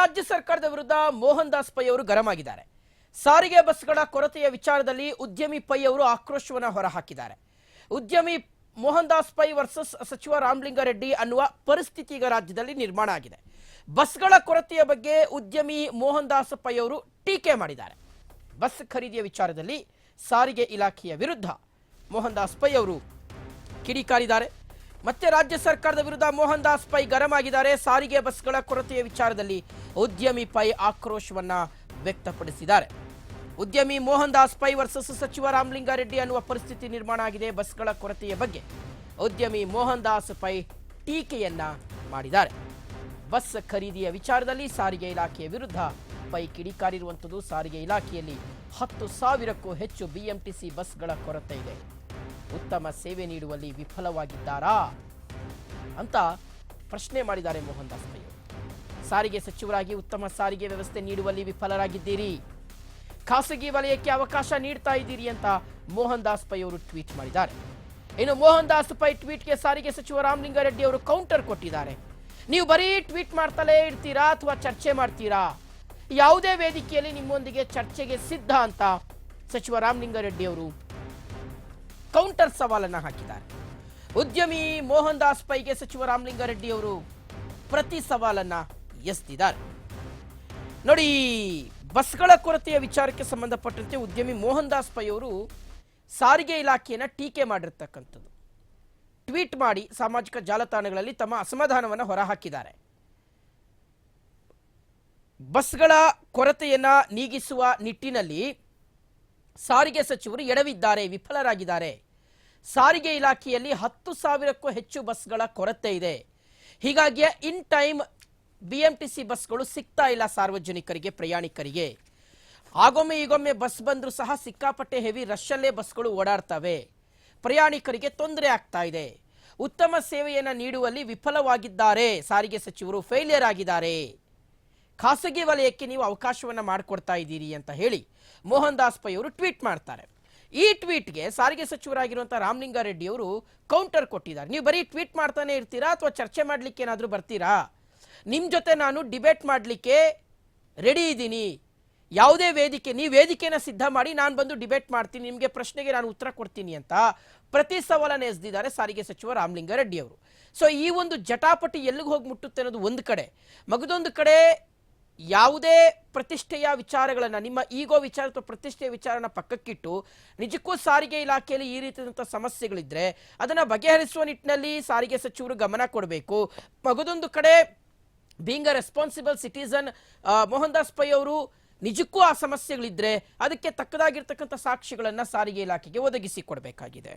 ರಾಜ್ಯ ಸರ್ಕಾರದ ವಿರುದ್ಧ ಮೋಹನ್ ದಾಸ್ ಪೈ ಅವರು ಗರಂ ಆಗಿದ್ದಾರೆ. ಸಾರಿಗೆ ಬಸ್ಗಳ ಕೊರತೆಯ ವಿಚಾರದಲ್ಲಿ ಉದ್ಯಮಿ ಪೈ ಅವರು ಆಕ್ರೋಶವನ್ನು ಹೊರಹಾಕಿದ್ದಾರೆ. ಉದ್ಯಮಿ ಮೋಹನ್ ದಾಸ್ ಪೈ ವರ್ಸಸ್ ಸಚಿವ ರಾಮಲಿಂಗಾರೆಡ್ಡಿ ಅನ್ನುವ ಪರಿಸ್ಥಿತಿ ಈಗ ರಾಜ್ಯದಲ್ಲಿ ನಿರ್ಮಾಣ ಆಗಿದೆ. ಬಸ್ಗಳ ಕೊರತೆಯ ಬಗ್ಗೆ ಉದ್ಯಮಿ ಮೋಹನ್ ದಾಸ್ ಪೈ ಅವರು ಟೀಕೆ ಮಾಡಿದ್ದಾರೆ. ಬಸ್ ಖರೀದಿಯ ವಿಚಾರದಲ್ಲಿ ಸಾರಿಗೆ ಇಲಾಖೆಯ ವಿರುದ್ಧ ಮೋಹನ್ ದಾಸ್ ಪೈ ಅವರು ಕಿಡಿಕಾರಿದ್ದಾರೆ. ಮತ್ತೆ ರಾಜ್ಯ ಸರ್ಕಾರದ ವಿರುದ್ಧ ಮೋಹನ್ ದಾಸ್ ಪೈ ಗರಂ ಆಗಿದ್ದಾರೆ. ಸಾರಿಗೆ ಬಸ್ಗಳ ಕೊರತೆಯ ವಿಚಾರದಲ್ಲಿ ಉದ್ಯಮಿ ಪೈ ಆಕ್ರೋಶವನ್ನ ವ್ಯಕ್ತಪಡಿಸಿದ್ದಾರೆ. ಉದ್ಯಮಿ ಮೋಹನ್ ದಾಸ್ ಪೈ ವರ್ಸಸ್ ಸಚಿವ ರಾಮಲಿಂಗಾರೆಡ್ಡಿ ಅನ್ನುವ ಪರಿಸ್ಥಿತಿ ನಿರ್ಮಾಣ ಆಗಿದೆ. ಬಸ್ಗಳ ಕೊರತೆಯ ಬಗ್ಗೆ ಉದ್ಯಮಿ ಮೋಹನ್ ದಾಸ್ ಪೈ ಟೀಕೆಯನ್ನ ಮಾಡಿದ್ದಾರೆ. ಬಸ್ ಖರೀದಿಯ ವಿಚಾರದಲ್ಲಿ ಸಾರಿಗೆ ಇಲಾಖೆಯ ವಿರುದ್ಧ ಪೈ ಕಿಡಿಕಾರಿರುವಂಥದ್ದು. ಸಾರಿಗೆ ಇಲಾಖೆಯಲ್ಲಿ 10,000ಕ್ಕೂ ಹೆಚ್ಚು ಬಿಎಂಟಿಸಿ ಬಸ್ಗಳ ಕೊರತೆ ಇದೆ. ಉತ್ತಮ ಸೇವೆ ನೀಡುವಲ್ಲಿ ವಿಫಲವಾಗಿದ್ದಾರಾ ಅಂತ ಪ್ರಶ್ನೆ ಮಾಡಿದ್ದಾರೆ ಮೋಹನ್ ದಾಸ್ ಪೈ. ಸಾರಿಗೆ ಸಚಿವರಾಗಿ ಉತ್ತಮ ಸಾರಿಗೆ ವ್ಯವಸ್ಥೆ ನೀಡುವಲ್ಲಿ ವಿಫಲರಾಗಿದ್ದೀರಿ, ಖಾಸಗಿ ವಲಯಕ್ಕೆ ಅವಕಾಶ ನೀಡ್ತಾ ಇದ್ದೀರಿ ಅಂತ ಮೋಹನ್ ದಾಸ್ ಪೈ ಅವರು ಟ್ವೀಟ್ ಮಾಡಿದ್ದಾರೆ. ಇನ್ನು ಮೋಹನ್ ದಾಸ್ ಪೈ ಟ್ವೀಟ್ಗೆ ಸಾರಿಗೆ ಸಚಿವ ರಾಮಲಿಂಗಾರೆಡ್ಡಿ ಅವರು ಕೌಂಟರ್ ಕೊಟ್ಟಿದ್ದಾರೆ. ನೀವು ಬರೀ ಟ್ವೀಟ್ ಮಾಡ್ತಲೇ ಇರ್ತೀರಾ ಅಥವಾ ಚರ್ಚೆ ಮಾಡ್ತೀರಾ? ಯಾವುದೇ ವೇದಿಕೆಯಲ್ಲಿ ನಿಮ್ಮೊಂದಿಗೆ ಚರ್ಚೆಗೆ ಸಿದ್ಧ ಅಂತ ಸಚಿವ ರಾಮಲಿಂಗಾರೆಡ್ಡಿ ಅವರು ಕೌಂಟರ್ ಸವಾಲನ್ನ ಹಾಕಿದ್ದಾರೆ. ಉದ್ಯಮಿ ಮೋಹನ್ ದಾಸ್ ಪೈಗೆ ಸಚಿವ ರಾಮಲಿಂಗಾರೆಡ್ಡಿ ಅವರು ಪ್ರತಿ ಸವಾಲನ್ನ ಎಸೆದಿದ್ದಾರೆ. ನೋಡಿ, ಬಸ್ಗಳ ಕೊರತೆಯ ವಿಚಾರಕ್ಕೆ ಸಂಬಂಧಪಟ್ಟಂತೆ ಉದ್ಯಮಿ ಮೋಹನ್ ದಾಸ್ ಪೈ ಅವರು ಸಾರಿಗೆ ಇಲಾಖೆಯನ್ನ ಟೀಕೆ ಮಾಡಿರ್ತಕ್ಕಂಥದ್ದು. ಟ್ವೀಟ್ ಮಾಡಿ ಸಾಮಾಜಿಕ ಜಾಲತಾಣಗಳಲ್ಲಿ ತಮ್ಮ ಅಸಮಾಧಾನವನ್ನು ಹೊರಹಾಕಿದ್ದಾರೆ. ಬಸ್ಗಳ ಕೊರತೆಯನ್ನ ನೀಗಿಸುವ ನಿಟ್ಟಿನಲ್ಲಿ ಸಾರಿಗೆ ಸಚಿವರು ಎಡವಿದ್ದಾರೆ, ವಿಫಲರಾಗಿದ್ದಾರೆ. ಸಾರಿಗೆ ಇಲಾಖೆಯಲ್ಲಿ 10,000ಕ್ಕೂ ಹೆಚ್ಚು ಬಸ್ಗಳ ಕೊರತೆ ಇದೆ. ಹೀಗಾಗಿ ಇನ್ ಟೈಮ್ ಬಿಎಂಟಿಸಿ ಬಸ್ಗಳು ಸಿಗ್ತಾ ಇಲ್ಲ ಸಾರ್ವಜನಿಕರಿಗೆ, ಪ್ರಯಾಣಿಕರಿಗೆ. ಆಗೊಮ್ಮೆ ಈಗೊಮ್ಮೆ ಬಸ್ ಬಂದರೂ ಸಹ ಸಿಕ್ಕಾಪಟ್ಟೆ ಹೆವಿ ರಶ್ಶಲ್ಲೇ ಬಸ್ಗಳು ಓಡಾಡ್ತವೆ. ಪ್ರಯಾಣಿಕರಿಗೆ ತೊಂದರೆ ಆಗ್ತಾ ಇದೆ. ಉತ್ತಮ ಸೇವೆಯನ್ನು ನೀಡುವಲ್ಲಿ ವಿಫಲವಾಗಿದ್ದಾರೆ ಸಾರಿಗೆ ಸಚಿವರು, ಫೇಲಿಯರ್ ಆಗಿದ್ದಾರೆ. ಖಾಸಗಿ ವಲಯಕ್ಕೆ ನೀವು ಅವಕಾಶವನ್ನು ಮಾಡಿಕೊಡ್ತಾ ಇದ್ದೀರಿ ಅಂತ ಹೇಳಿ ಮೋಹನ್ ದಾಸ್ ಪೈ ಅವರು ಟ್ವೀಟ್ ಮಾಡ್ತಾರೆ. ಈ ಟ್ವೀಟ್ಗೆ ಸಾರಿಗೆ ಸಚಿವರಾಗಿರುವಂತಹ ರಾಮಲಿಂಗಾರೆಡ್ಡಿ ಅವರು ಕೌಂಟರ್ ಕೊಟ್ಟಿದ್ದಾರೆ. ನೀವು ಬರೀ ಟ್ವೀಟ್ ಮಾಡ್ತಾನೆ ಇರ್ತೀರಾ ಅಥವಾ ಚರ್ಚೆ ಮಾಡಲಿಕ್ಕೆ ಏನಾದರೂ ಬರ್ತೀರಾ? ನಿಮ್ಮ ಜೊತೆ ನಾನು ಡಿಬೇಟ್ ಮಾಡಲಿಕ್ಕೆ ರೆಡಿ ಇದ್ದೀನಿ. ಯಾವುದೇ ವೇದಿಕೆ, ನೀವು ವೇದಿಕೆನ ಸಿದ್ಧ ಮಾಡಿ, ನಾನು ಬಂದು ಡಿಬೇಟ್ ಮಾಡ್ತೀನಿ, ನಿಮಗೆ ಪ್ರಶ್ನೆಗೆ ನಾನು ಉತ್ತರ ಕೊಡ್ತೀನಿ ಅಂತ ಪ್ರತಿ ಸವಾಲನ್ನು ಎಸೆದಿದ್ದಾರೆ ಸಾರಿಗೆ ಸಚಿವ ರಾಮಲಿಂಗಾರೆಡ್ಡಿ ಅವರು. ಸೊ ಈ ಒಂದು ಜಟಾಪಟಿ ಎಲ್ಲಿಗೆ ಹೋಗಿ ಮುಟ್ಟುತ್ತೆ ಅನ್ನೋದು ಒಂದು ಕಡೆ. ಮಗದೊಂದು ಕಡೆ ಯಾವುದೇ ಪ್ರತಿಷ್ಠೆಯ ವಿಚಾರಗಳನ್ನು, ನಿಮ್ಮ ಈಗೋ ವಿಚಾರ ಅಥವಾ ಪ್ರತಿಷ್ಠೆಯ ವಿಚಾರನ ಪಕ್ಕಕ್ಕಿಟ್ಟು ನಿಜಕ್ಕೂ ಸಾರಿಗೆ ಇಲಾಖೆಯಲ್ಲಿ ಈ ರೀತಿಯಾದಂಥ ಸಮಸ್ಯೆಗಳಿದ್ರೆ ಅದನ್ನು ಬಗೆಹರಿಸುವ ನಿಟ್ಟಿನಲ್ಲಿ ಸಾರಿಗೆ ಸಚಿವರು ಗಮನ ಕೊಡಬೇಕು. ಮಗದೊಂದು ಕಡೆ being a responsible citizen Mohan Das Pai ಅವರು ನಿಜಕ್ಕೂ ಆ ಸಮಸ್ಯೆಗಳಿದ್ರೆ ಅದಕ್ಕೆ ತಕ್ಕದಾಗಿರ್ತಕ್ಕಂಥ ಸಾಕ್ಷಿಗಳನ್ನು ಸಾರಿಗೆ ಇಲಾಖೆಗೆ ಒದಗಿಸಿ ಕೊಡಬೇಕಾಗಿದೆ.